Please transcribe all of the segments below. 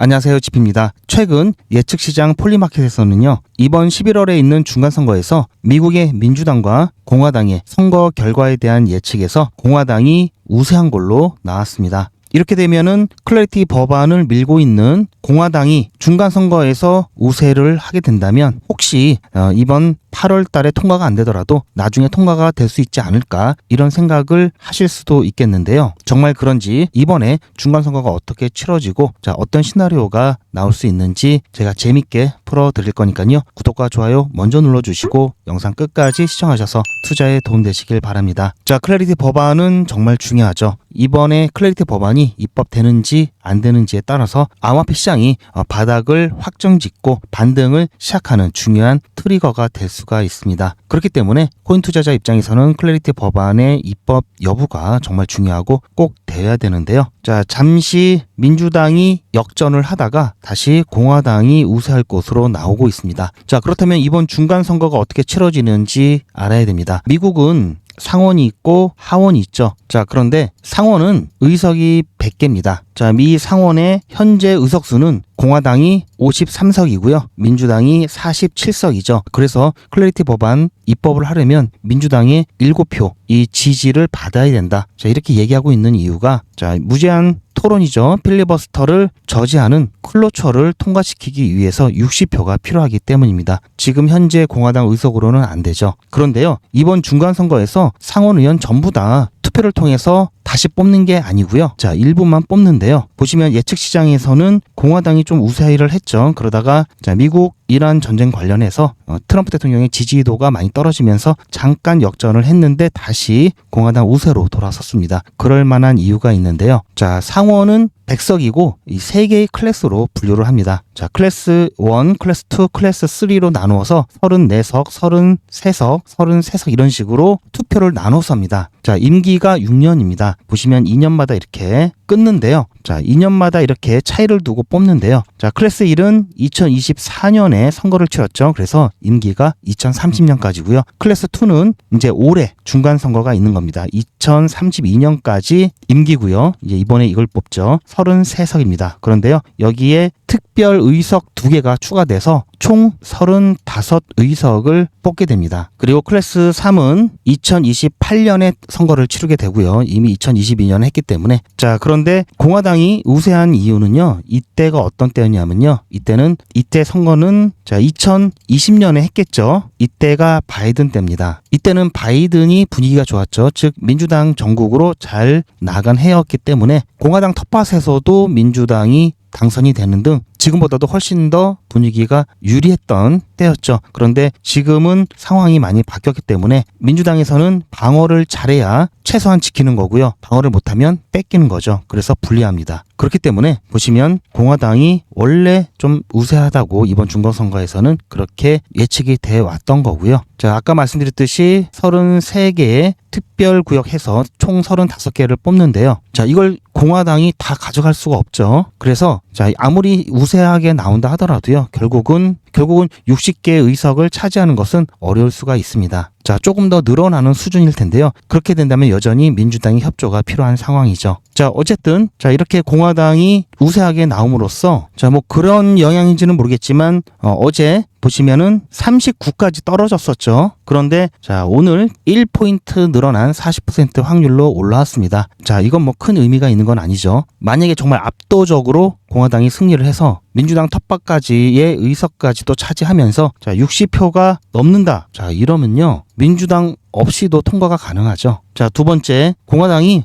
안녕하세요, 지피입니다. 최근 예측시장 폴리마켓에서는요, 이번 11월에 있는 중간선거에서 미국의 민주당과 공화당의 선거 결과에 대한 예측에서 공화당이 우세한 걸로 나왔습니다. 이렇게 되면은 클래리티 법안을 밀고 있는 공화당이 중간선거에서 우세를 하게 된다면 혹시 이번 8월 달에 통과가 안 되더라도 나중에 통과가 될 수 있지 않을까 이런 생각을 하실 수도 있겠는데요. 정말 그런지 이번에 중간선거가 어떻게 치러지고 어떤 시나리오가 나올 수 있는지 제가 재밌게 풀어드릴 거니까요. 구독과 좋아요 먼저 눌러주시고 영상 끝까지 시청하셔서 투자에 도움되시길 바랍니다. 클래리티 법안은 정말 중요하죠. 이번에 클래리티 법안이 입법되는지 안 되는지에 따라서 암호화폐 시장이 바닥을 확정짓고 반등을 시작하는 중요한 트리거가 될 수가 있습니다. 그렇기 때문에 코인 투자자 입장에서는 클래리티 법안의 입법 여부가 정말 중요하고 꼭 돼야 되는데요. 잠시 민주당이 역전을 하다가 다시 공화당이 우세할 것으로 나오고 있습니다. 그렇다면 이번 중간 선거가 어떻게 치러지는지 알아야 됩니다. 미국은 상원이 있고 하원이 있죠. 그런데 상원은 의석이 100개입니다. 미 상원의 현재 의석수는 공화당이 53석이고요. 민주당이 47석이죠. 그래서 클래리티 법안 입법을 하려면 민주당의 7표 이 지지를 받아야 된다. 이렇게 얘기하고 있는 이유가 무제한 토론이죠. 필리버스터를 저지하는 클로처를 통과시키기 위해서 60표가 필요하기 때문입니다. 지금 현재 공화당 의석으로는 안 되죠. 그런데요, 이번 중간선거에서 상원 의원 전부 다 투표를 통해서 다시 뽑는 게 아니고요. 일부만 뽑는데요. 보시면 예측 시장에서는 공화당이 좀 우세를 했죠. 그러다가 미국 이란 전쟁 관련해서 트럼프 대통령의 지지도가 많이 떨어지면서 잠깐 역전을 했는데 다시 공화당 우세로 돌아섰습니다. 그럴 만한 이유가 있는데요. 상원은 100석이고 이 3개의 클래스로 분류를 합니다. 클래스 1, 클래스 2, 클래스 3로 나누어서 34석, 33석, 33석 이런 식으로 투표를 나눠서 합니다. 임기가 6년입니다. 보시면 2년마다 이렇게 끊는데요. 2년마다 이렇게 차이를 두고 뽑는데요. 클래스 1은 2024년에 선거를 치렀죠. 그래서 임기가 2030년까지고요. 클래스 2는 이제 올해 중간 선거가 있는 겁니다. 2032년까지 임기고요. 이번에 이걸 뽑죠. 33석입니다. 그런데요, 여기에 특별 의석 2개가 추가돼서 총 35의석을 뽑게 됩니다. 그리고 클래스 3은 2028년에 선거를 치르게 되고요. 이미 2022년에 했기 때문에. 그런데 공화당이 우세한 이유는요. 이때가 어떤 때였냐면요. 이때 선거는 2020년에 했겠죠. 이때가 바이든 때입니다. 이때는 바이든이 분위기가 좋았죠. 즉 민주당 전국으로 잘 나간 해였기 때문에 공화당 텃밭에서도 민주당이 당선이 되는 등 지금보다도 훨씬 더 분위기가 유리했던 때였죠. 그런데 지금은 상황이 많이 바뀌었기 때문에 민주당에서는 방어를 잘해야 최소한 지키는 거고요. 방어를 못하면 뺏기는 거죠. 그래서 불리합니다. 그렇기 때문에 보시면 공화당이 원래 좀 우세하다고 이번 중간선거에서는 그렇게 예측이 돼 왔던 거고요. 아까 말씀드렸듯이 33개의 특별구역해서 총 35개를 뽑는데요. 이걸 공화당이 다 가져갈 수가 없죠. 그래서 아무리 우세하게 나온다 하더라도요. 결국은 60개의 의석을 차지하는 것은 어려울 수가 있습니다. 조금 더 늘어나는 수준일 텐데요. 그렇게 된다면 여전히 민주당의 협조가 필요한 상황이죠. 어쨌든 이렇게 공화당이 우세하게 나옴으로써 그런 영향인지는 모르겠지만 어제 보시면은 39까지 떨어졌었죠. 그런데 오늘 1포인트 늘어난 40% 확률로 올라왔습니다. 이건 큰 의미가 있는 건 아니죠. 만약에 정말 압도적으로 공화당이 승리를 해서 민주당 텃밭까지의 의석까지도 차지하면서 60표가 넘는다. 이러면요. 민주당 없이도 통과가 가능하죠. 두 번째, 공화당이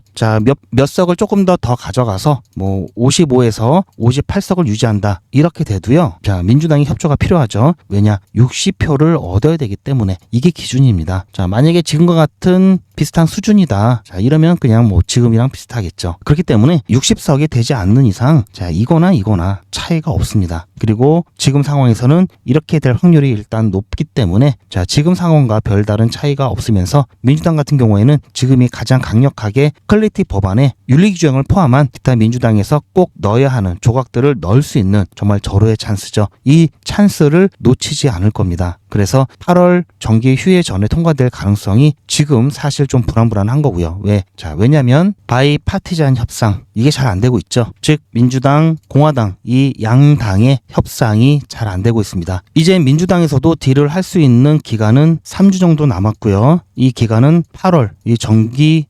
몇 석을 조금 더 가져가서 55에서 58석을 유지한다. 이렇게 돼도요. 민주당이 협조가 필요하죠. 왜냐? 60표를 얻어야 되기 때문에 이게 기준입니다. 만약에 지금과 같은 비슷한 수준이다. 이러면 그냥 지금이랑 비슷하겠죠. 그렇기 때문에 60석이 되지 않는 이상 이거나 차이가 없습니다. 그리고 지금 상황에서는 이렇게 될 확률이 일단 높기 때문에 지금 상황과 별다른 차이가 없으면서 민주당 같은 경우에는 지금이 가장 강력하게 클래리티 법안에 윤리규정을 포함한 기타 민주당에서 꼭 넣어야 하는 조각들을 넣을 수 있는 정말 절호의 찬스죠. 이 찬스를 놓치지 않을 겁니다. 그래서 8월 정기 휴회 전에 통과될 가능성이 지금 사실 좀 불안한 거고요. 왜냐면 바이파티잔 협상 이게 잘 안 되고 있죠. 즉 민주당, 공화당 이 양당의 협상이 잘 안 되고 있습니다. 이제 민주당에서도 딜을 할 수 있는 기간은 3주 정도 남았고요. 이 기간은 8월 이 정기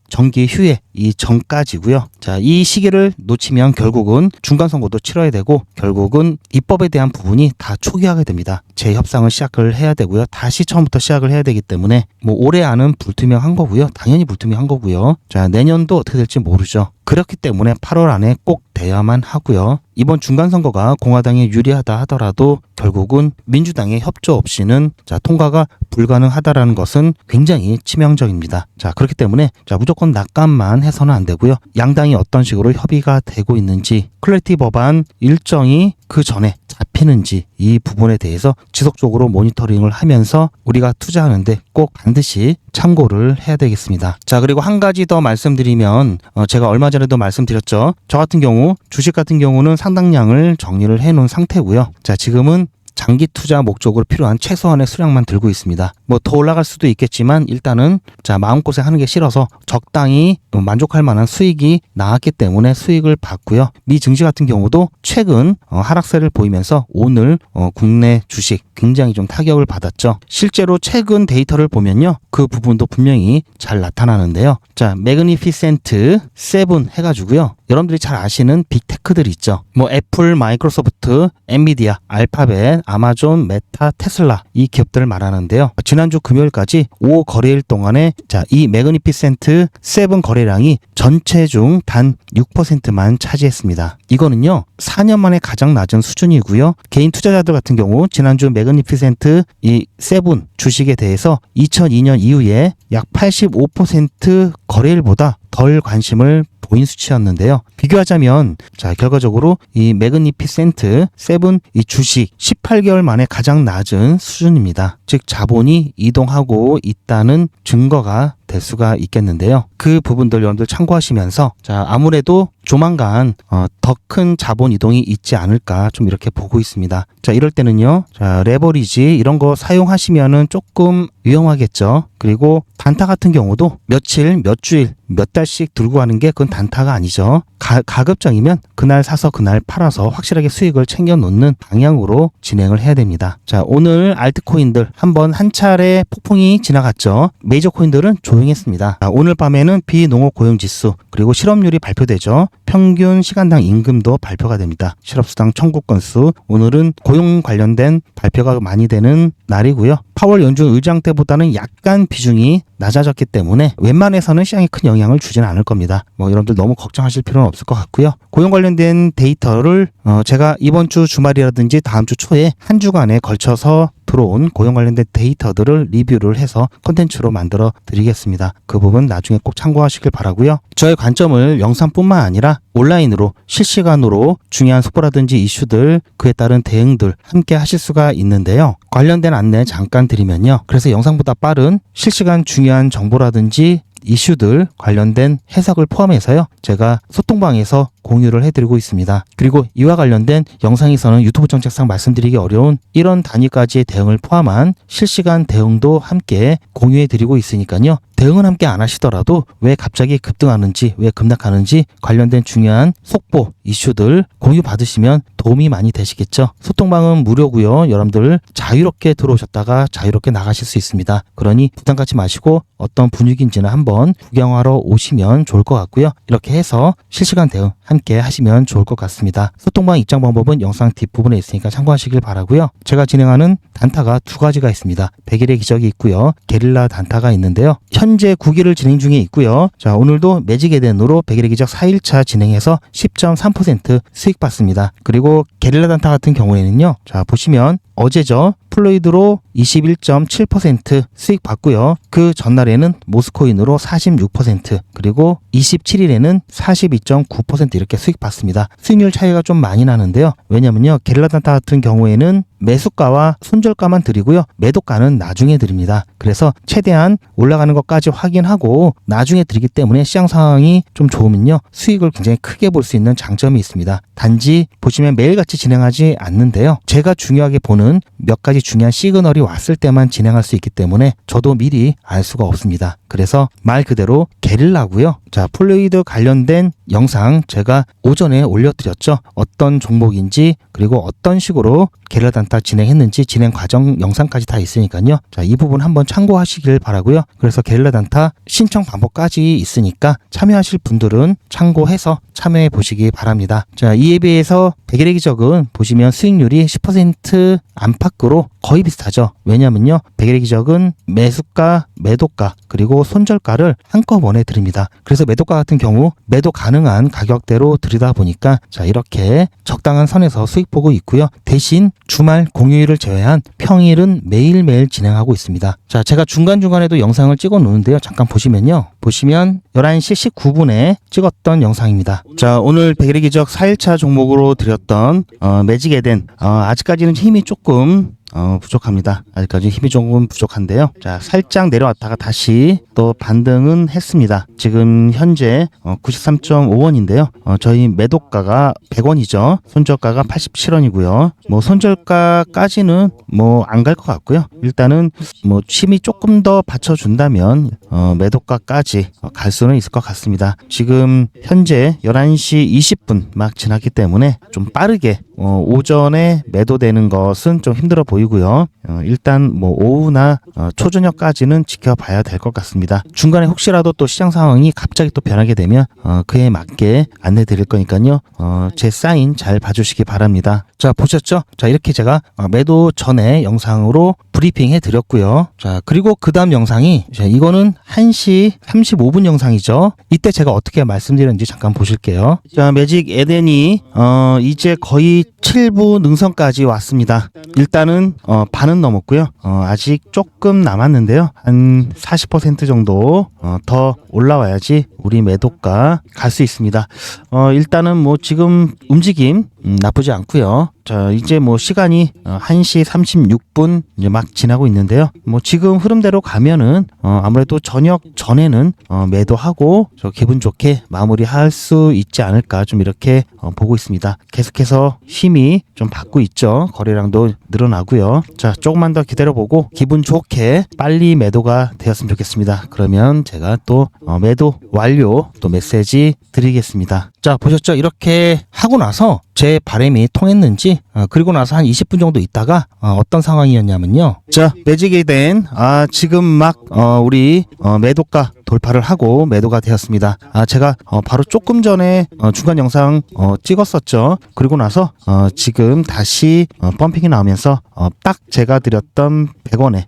휴회 이 전까지고요. 자, 이 시기를 놓치면 결국은 중간 선거도 치러야 되고 결국은 입법에 대한 부분이 다 초기화가 됩니다. 재협상을 시작을 해야 되고요. 다시 처음부터 시작을 해야 되기 때문에 뭐 올해 안은 불투명한 거고요. 당연히 불투명한 거고요. 자, 내년도 어떻게 될지 모르죠. 그렇기 때문에 8월 안에 꼭 돼야만 하고요. 이번 중간선거가 공화당에 유리하다 하더라도 결국은 민주당의 협조 없이는 통과가 불가능하다라는 것은 굉장히 치명적입니다. 자, 그렇기 때문에 무조건 낙관만 해서는 안 되고요. 양당이 어떤 식으로 협의가 되고 있는지, 클래리티 법안 일정이 그 전에 잡히는지 이 부분에 대해서 지속적으로 모니터링을 하면서 우리가 투자하는데 꼭 반드시 참고를 해야 되겠습니다. 자, 그리고 한 가지 더 말씀드리면 제가 얼마 전에도 말씀드렸죠. 저 같은 경우 주식 같은 경우는 상당량을 정리를 해 놓은 상태고요. 자, 지금은 장기 투자 목적으로 필요한 최소한의 수량만 들고 있습니다. 뭐 더 올라갈 수도 있겠지만 일단은 마음고생 하는 게 싫어서 적당히 만족할 만한 수익이 나왔기 때문에 수익을 봤고요. 미 증시 같은 경우도 최근 하락세를 보이면서 오늘 국내 주식 굉장히 좀 타격을 받았죠. 실제로 최근 데이터를 보면요. 그 부분도 분명히 잘 나타나는데요. 자, 매그니피센트 7 해가지고요. 여러분들이 잘 아시는 빅테크들 있죠. 뭐 애플, 마이크로소프트, 엔비디아, 알파벳, 아마존, 메타, 테슬라 이 기업들을 말하는데요. 지난주 금요일까지 5 거래일 동안에 이 매그니피센트 7 거래량이 전체 중 단 6%만 차지했습니다. 이거는요. 4년 만에 가장 낮은 수준이고요. 개인 투자자들 같은 경우 지난주 매그니피센트 이 7 주식에 대해서 2002년 이후에 약 85% 거래일보다 덜 관심을 보인 수치였는데요. 비교하자면 결과적으로 이 매그니피센트 7 이 주식 18개월 만에 가장 낮은 수준입니다. 즉 자본이 이동하고 있다는 증거가 될 수가 있겠는데요. 그 부분들 여러분들 참고하시면서 아무래도 조만간 더 큰 자본 이동이 있지 않을까 좀 이렇게 보고 있습니다. 자, 이럴 때는요. 레버리지 이런 거 사용하시면은 조금 위험하겠죠. 그리고 단타 같은 경우도 며칠, 몇 주일, 몇 달씩 들고 가는 게 그건 단타가 아니죠. 가급적이면 그날 사서 그날 팔아서 확실하게 수익을 챙겨 놓는 방향으로 진행을 해야 됩니다. 자, 오늘 알트코인들 한 차례 폭풍이 지나갔죠. 메이저 코인들은 조용했습니다. 자, 오늘 밤에는 비농업 고용지수 그리고 실업률이 발표되죠. 평균 시간당 임금도 발표가 됩니다. 실업수당 청구 건수 오늘은 고용 관련된 발표가 많이 되는 날이고요. 파월 연준 의장 때보다는 약간 비중이 낮아졌기 때문에 웬만해서는 시장에 큰 영향을 주지는 않을 겁니다. 여러분들 너무 걱정하실 필요는 없을 것 같고요. 고용 관련된 데이터를 제가 이번 주 주말이라든지 다음 주 초에 한 주간에 걸쳐서 들어온 고용 관련된 데이터들을 리뷰를 해서 콘텐츠로 만들어 드리겠습니다. 그 부분 나중에 꼭 참고하시길 바라고요. 저의 관점을 영상뿐만 아니라 온라인으로 실시간으로 중요한 속보라든지 이슈들 그에 따른 대응들 함께 하실 수가 있는데요. 관련된 안내 잠깐 드리면요. 그래서 영상보다 빠른 실시간 중요한 정보라든지 이슈들 관련된 해석을 포함해서요. 제가 소통방에서 공유를 해드리고 있습니다. 그리고 이와 관련된 영상에서는 유튜브 정책상 말씀드리기 어려운 이런 단위까지의 대응을 포함한 실시간 대응도 함께 공유해드리고 있으니까요. 대응은 함께 안 하시더라도 왜 갑자기 급등하는지 왜 급락하는지 관련된 중요한 속보 이슈들 공유 받으시면 도움이 많이 되시겠죠. 소통방은 무료고요. 여러분들 자유롭게 들어오셨다가 자유롭게 나가실 수 있습니다. 그러니 부담 갖지 마시고 어떤 분위기인지는 한번 구경하러 오시면 좋을 것 같고요. 이렇게 해서 실시간 대응 함께 하시면 좋을 것 같습니다. 소통방 입장 방법은 영상 뒷부분에 있으니까 참고하시길 바라고요. 제가 진행하는 단타가 두 가지가 있습니다. 100일의 기적이 있고요. 게릴라 단타가 있는데요. 현재 9기를 진행 중에 있고요. 자, 오늘도 매직 에덴으로 100일의 기적 4일차 진행해서 10.3% 수익 받습니다. 그리고 게릴라 단타 같은 경우에는요. 자, 보시면 어제죠. 플로이드로 21.7% 수익 받고요. 그 전날에는 모스코인으로 46% 그리고 27일에는 42.9% 이렇게 수익 받습니다. 수익률 차이가 좀 많이 나는데요. 왜냐면요. 게릴라 단타 같은 경우에는 매수가와 손절가만 드리고요. 매도가는 나중에 드립니다. 그래서 최대한 올라가는 것까지 확인하고 나중에 드리기 때문에 시장 상황이 좀 좋으면요. 수익을 굉장히 크게 볼 수 있는 장점이 있습니다. 단지 보시면 매일같이 진행하지 않는데요. 제가 중요하게 보는 몇 가지 중요한 시그널이 왔을 때만 진행할 수 있기 때문에 저도 미리 알 수가 없습니다. 그래서 말 그대로 게릴라고요. 자, 플루이드 관련된 영상 제가 오전에 올려드렸죠. 어떤 종목인지 그리고 어떤 식으로 게릴라 단타 진행했는지 진행 과정 영상까지 다 있으니까요. 자, 이 부분 한번 참고하시길 바라고요. 그래서 게릴라 단타 신청 방법까지 있으니까 참여하실 분들은 참고해서 참여해 보시기 바랍니다. 자, 이에 비해서 백일의 기적은 보시면 수익률이 10% 안팎으로 거의 비슷하죠. 왜냐면요, 백일의 기적은 매수가, 매도가 그리고 손절가를 한꺼번에 드립니다. 그래서 매도가 같은 경우 매도 가능한 가격대로 드리다 보니까 자, 이렇게 적당한 선에서 수익 보고 있고요. 대신 주말 공휴일을 제외한 평일은 매일매일 진행하고 있습니다. 자, 제가 중간중간에도 영상을 찍어 놓는데요. 잠깐 보시면요. 보시면 11시 19분에 찍었던 영상입니다. 자, 오늘 백일의 기적 4일차 종목으로 드렸던 매직 에덴 아직까지는 힘이 조금 부족합니다. 아직까지 힘이 조금 부족한데요. 자, 살짝 내려왔다가 다시 또 반등은 했습니다. 지금 현재 93.5원인데요. 저희 매도가가 100원이죠. 손절가가 87원이고요. 뭐 손절가까지는 뭐 안 갈 것 같고요. 일단은 뭐 힘이 조금 더 받쳐준다면 매도가까지 갈 수는 있을 것 같습니다. 지금 현재 11시 20분 막 지났기 때문에 좀 빠르게 오전에 매도되는 것은 좀 힘들어 보이고요. 일단 뭐 오후나 초저녁까지는 지켜봐야 될 것 같습니다. 중간에 혹시라도 또 시장 상황이 갑자기 또 변하게 되면 그에 맞게 안내 드릴 거니까요. 제 사인 잘 봐주시기 바랍니다. 자, 보셨죠? 자, 이렇게 제가 매도 전에 영상으로 브리핑 해드렸고요. 자, 그리고 그 다음 영상이 이거는 1시 35분 영상이죠. 이때 제가 어떻게 말씀드렸는지 잠깐 보실게요. 자, 매직 에덴이 이제 거의 7부 능선까지 왔습니다. 일단은 반은 넘었고요. 아직 조금 남았는데요. 한 40% 정도 더 올라와야지 우리 매도가 갈 수 있습니다. 일단은 뭐 지금 움직임 나쁘지 않고요. 자, 이제 뭐 시간이 1시 36분 이제 막 지나고 있는데요. 뭐 지금 흐름대로 가면은 아무래도 저녁 전에는 매도하고 저 기분 좋게 마무리할 수 있지 않을까 좀 이렇게 보고 있습니다. 계속해서 힘이 좀 받고 있죠. 거래량도 늘어나고요. 자, 조금만 더 기다려보고 기분 좋게 빨리 매도가 되었으면 좋겠습니다. 그러면 제가 또 매도 완료 또 메시지 드리겠습니다. 자, 보셨죠? 이렇게 하고 나서 제 바람이 통했는지 그리고 나서 한 20분 정도 있다가 어떤 상황이었냐면요. 자, 매직 에덴 지금 막 우리 매도가 돌파를 하고 매도가 되었습니다. 제가 바로 조금 전에 중간 영상 찍었었죠. 그리고 나서 지금 다시 펌핑이 나오면서 딱 제가 드렸던 100원에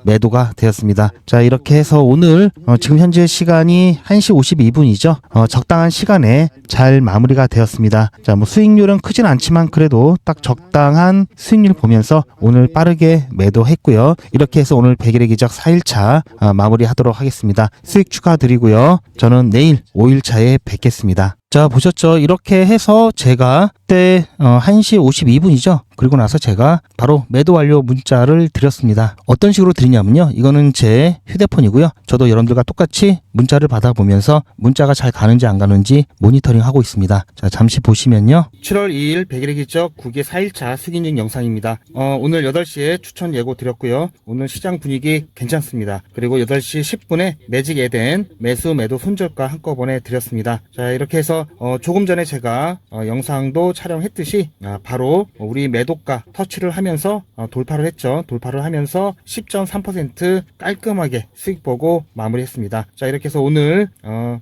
매도가 되었습니다. 자, 이렇게 해서 오늘 지금 현재 시간이 1시 52분이죠. 적당한 시간에 잘 마무리가 되었습니다. 자, 뭐 수익률은 크진 않지만 그래도 딱 적당한 수익률 보면서 오늘 빠르게 매도했고요. 이렇게 해서 오늘 백일의 기적 4일차 마무리하도록 하겠습니다. 수익 축하드리고요. 저는 내일 5일차에 뵙겠습니다. 자, 보셨죠? 이렇게 해서 제가 그때 1시 52분이죠. 그리고 나서 제가 바로 매도 완료 문자를 드렸습니다. 어떤 식으로 드리냐면요. 이거는 제 휴대폰이고요. 저도 여러분들과 똑같이 문자를 받아보면서 문자가 잘 가는지 안 가는지 모니터링 하고 있습니다. 자, 잠시 보시면요. 7월 2일 백일의 기적 9기 4일차 수익인증 영상입니다. 오늘 8시에 추천 예고 드렸고요. 오늘 시장 분위기 괜찮습니다. 그리고 8시 10분에 매직 에덴 매수 매도 손절가 한꺼번에 드렸습니다. 자, 이렇게 해서 조금 전에 제가 영상도 촬영했듯이 바로 우리 매도가 터치를 하면서 돌파를 했죠. 돌파를 하면서 10.3% 깔끔하게 수익 보고 마무리했습니다. 자, 이렇게 해서 오늘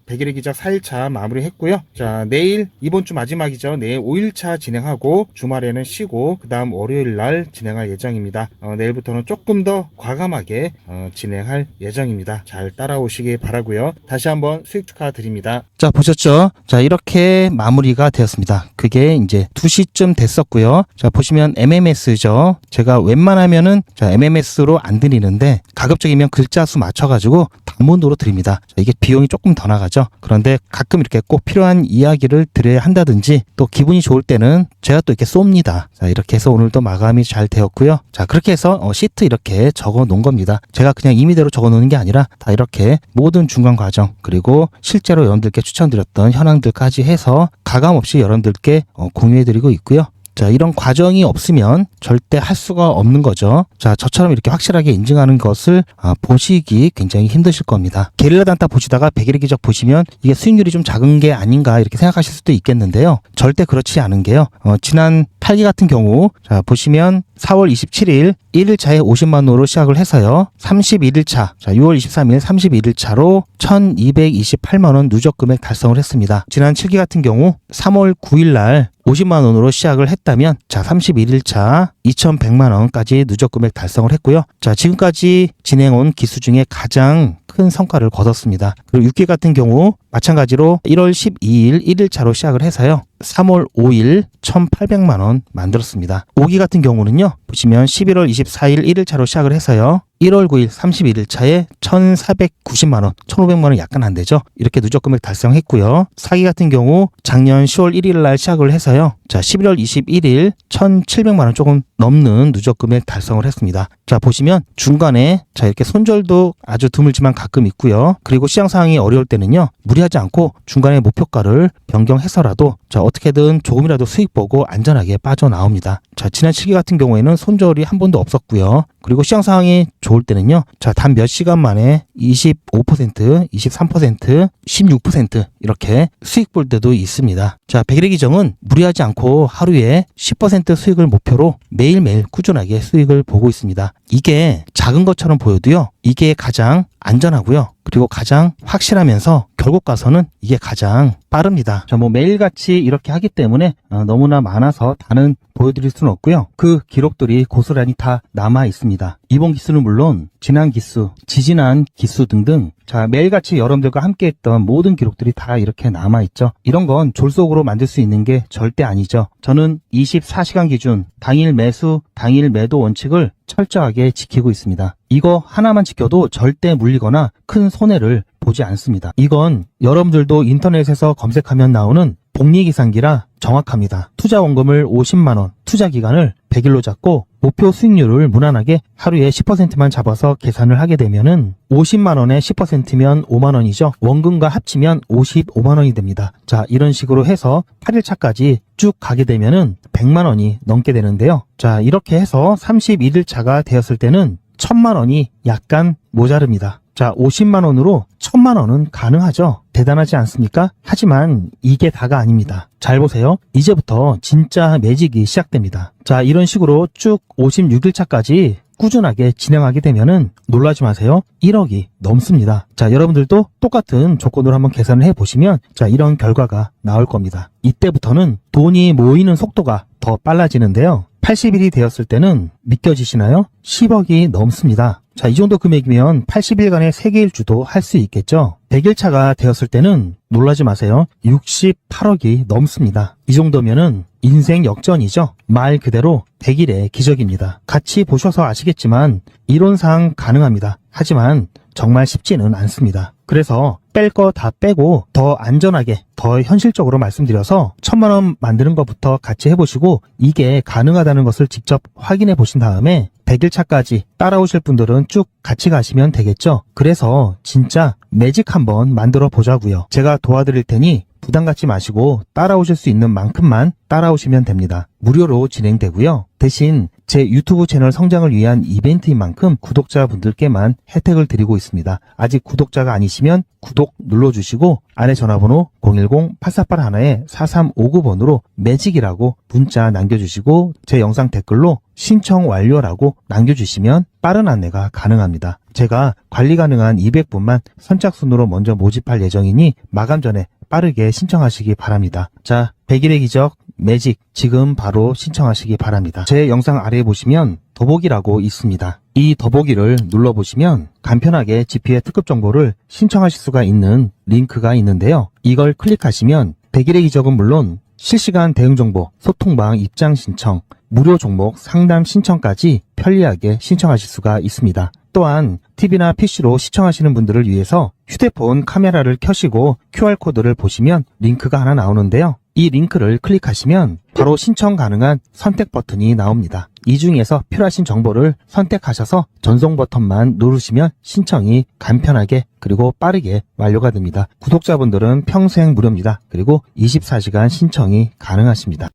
백일의 기적 4일차 마무리했고요. 자, 내일 이번 주 마지막이죠. 내일 5일차 진행하고 주말에는 쉬고 그 다음 월요일 날 진행할 예정입니다. 내일부터는 조금 더 과감하게 진행할 예정입니다. 잘 따라오시기 바라고요. 다시 한번 수익 축하드립니다. 자, 보셨죠? 자, 이렇게 마무리가 되었습니다. 그게 이제 2시쯤 됐었고요. 자, 보시면 MMS죠. 제가 웬만하면은 MMS로 안 드리는데 가급적이면 글자 수 맞춰가지고 단문으로 드립니다. 자, 이게 비용이 조금 더 나가죠. 그런데 가끔 이렇게 꼭 필요한 이야기를 드려야 한다든지 또 기분이 좋을 때는 제가 또 이렇게 쏩니다. 자, 이렇게 해서 오늘도 마감이 잘 되었고요. 자, 그렇게 해서 시트 이렇게 적어 놓은 겁니다. 제가 그냥 임의대로 적어 놓는 게 아니라 다 이렇게 모든 중간 과정 그리고 실제로 여러분들께 추천드렸던 현황들까지 해서 가감 없이 여러분들께 공유해드리고 있고요. 자, 이런 과정이 없으면 절대 할 수가 없는 거죠. 자, 저처럼 이렇게 확실하게 인증하는 것을 보시기 굉장히 힘드실 겁니다. 게릴라 단타 보시다가 100일의 기적 보시면 이게 수익률이 좀 작은 게 아닌가 이렇게 생각하실 수도 있겠는데요. 절대 그렇지 않은 게요. 지난 8기 같은 경우 자, 보시면 4월 27일 1일차에 50만 원으로 시작을 해서요. 31일차, 자, 6월 23일 31일차로 1228만 원 누적 금액 달성을 했습니다. 지난 7기 같은 경우 3월 9일 날 50만 원으로 시작을 했다면 자, 31일차 2100만 원까지 누적 금액 달성을 했고요. 자, 지금까지 진행온 기수 중에 가장 큰 성과를 거뒀습니다. 그리고 6기 같은 경우 마찬가지로 1월 12일 1일차로 시작을 해서요. 3월 5일 1800만 원 만들었습니다. 5기 같은 경우는요. 보시면 11월 24일 1일차로 시작을 해서요. 1월 9일 31일차에 1490만 원, 1500만 원 약간 안 되죠. 이렇게 누적 금액 달성했고요. 4기 같은 경우 작년 10월 1일 날 시작을 해서요. 자, 11월 21일 1700만 원 조금 넘는 누적 금액 달성을 했습니다. 자, 보시면 중간에 자, 이렇게 손절도 아주 드물지만 가끔 있고요. 그리고 시장 상황이 어려울 때는요. 무리하지 않고 중간에 목표가를 변경해서라도 자, 어떻게든 조금이라도 수익 보고 안전하게 빠져나옵니다. 자, 지난 7기 같은 경우에는 손절이 한 번도 없었고요. 그리고 시장 상황이 좋을 때는요. 자, 단 몇 시간 만에 25%, 23%, 16% 이렇게 수익 볼 때도 있습니다. 자, 100일의 기정은 무리하지 않고 하루에 10% 수익을 목표로 매일매일 꾸준하게 수익을 보고 있습니다. 이게 작은 것처럼 보여도요. 이게 가장 안전하고요. 그리고 가장 확실하면서 결국 가서는 이게 가장 빠릅니다. 자, 뭐 매일같이 이렇게 하기 때문에 너무나 많아서 다는 보여드릴 수는 없고요. 그 기록들이 고스란히 다 남아 있습니다. 이번 기수는 물론 지난 기수, 지지난 기수 등등 자, 매일같이 여러분들과 함께 했던 모든 기록들이 다 이렇게 남아있죠. 이런 건 졸속으로 만들 수 있는 게 절대 아니죠. 저는 24시간 기준 당일 매수, 당일 매도 원칙을 철저하게 지키고 있습니다. 이거 하나만 지켜도 절대 물리거나 큰 손해를 보지 않습니다. 이건 여러분들도 인터넷에서 검색하면 나오는 복리계산기라 정확합니다. 투자 원금을 50만원, 투자 기간을 100일로 잡고 목표 수익률을 무난하게 하루에 10%만 잡아서 계산을 하게 되면은 50만원에 10%면 5만원이죠. 원금과 합치면 55만원이 됩니다. 자, 이런 식으로 해서 8일차까지 쭉 가게 되면은 100만원이 넘게 되는데요. 자, 이렇게 해서 31일차가 되었을 때는 1000만원이 약간 모자릅니다. 자, 50만원으로 1000만원은 가능하죠. 대단하지 않습니까? 하지만 이게 다가 아닙니다. 잘 보세요. 이제부터 진짜 매직이 시작됩니다. 자, 이런 식으로 쭉 56일차까지 꾸준하게 진행하게 되면은 놀라지 마세요. 1억이 넘습니다. 자, 여러분들도 똑같은 조건으로 한번 계산을 해보시면 자, 이런 결과가 나올 겁니다. 이때부터는 돈이 모이는 속도가 더 빨라지는데요. 80일이 되었을 때는 믿겨지시나요? 10억이 넘습니다. 자, 이 정도 금액이면 80일간의 세계일주도 할 수 있겠죠? 100일차가 되었을 때는 놀라지 마세요. 68억이 넘습니다. 이 정도면은 인생 역전이죠. 말 그대로 100일의 기적입니다. 같이 보셔서 아시겠지만 이론상 가능합니다. 하지만 정말 쉽지는 않습니다. 그래서 뺄 거 다 빼고 더 안전하게 더 현실적으로 말씀드려서 1000만원 만드는 것부터 같이 해보시고 이게 가능하다는 것을 직접 확인해 보신 다음에 100일차까지 따라오실 분들은 쭉 같이 가시면 되겠죠. 그래서 진짜 매직 한번 만들어 보자고요. 제가 도와드릴 테니 부담 갖지 마시고 따라오실 수 있는 만큼만 따라오시면 됩니다. 무료로 진행되고요. 대신 제 유튜브 채널 성장을 위한 이벤트인 만큼 구독자분들께만 혜택을 드리고 있습니다. 아직 구독자가 아니시면 구독 눌러주시고 안에 전화번호 010-8481-4359번으로 매직이라고 문자 남겨주시고 제 영상 댓글로 신청 완료라고 남겨주시면 빠른 안내가 가능합니다. 제가 관리 가능한 200분만 선착순으로 먼저 모집할 예정이니 마감 전에 빠르게 신청하시기 바랍니다. 자, 100일의 기적 매직 지금 바로 신청하시기 바랍니다. 제 영상 아래에 보시면 더보기라고 있습니다. 이 더보기를 눌러보시면 간편하게 GP의 특급 정보를 신청하실 수가 있는 링크가 있는데요. 이걸 클릭하시면 100일의 기적은 물론 실시간 대응 정보, 소통방 입장 신청, 무료 종목 상담 신청까지 편리하게 신청하실 수가 있습니다. 또한 TV나 PC로 시청하시는 분들을 위해서 휴대폰 카메라를 켜시고 QR코드를 보시면 링크가 하나 나오는데요. 이 링크를 클릭하시면 바로 신청 가능한 선택 버튼이 나옵니다. 이 중에서 필요하신 정보를 선택하셔서 전송 버튼만 누르시면 신청이 간편하게 그리고 빠르게 완료가 됩니다. 구독자분들은 평생 무료입니다. 그리고 24시간 신청이 가능하십니다.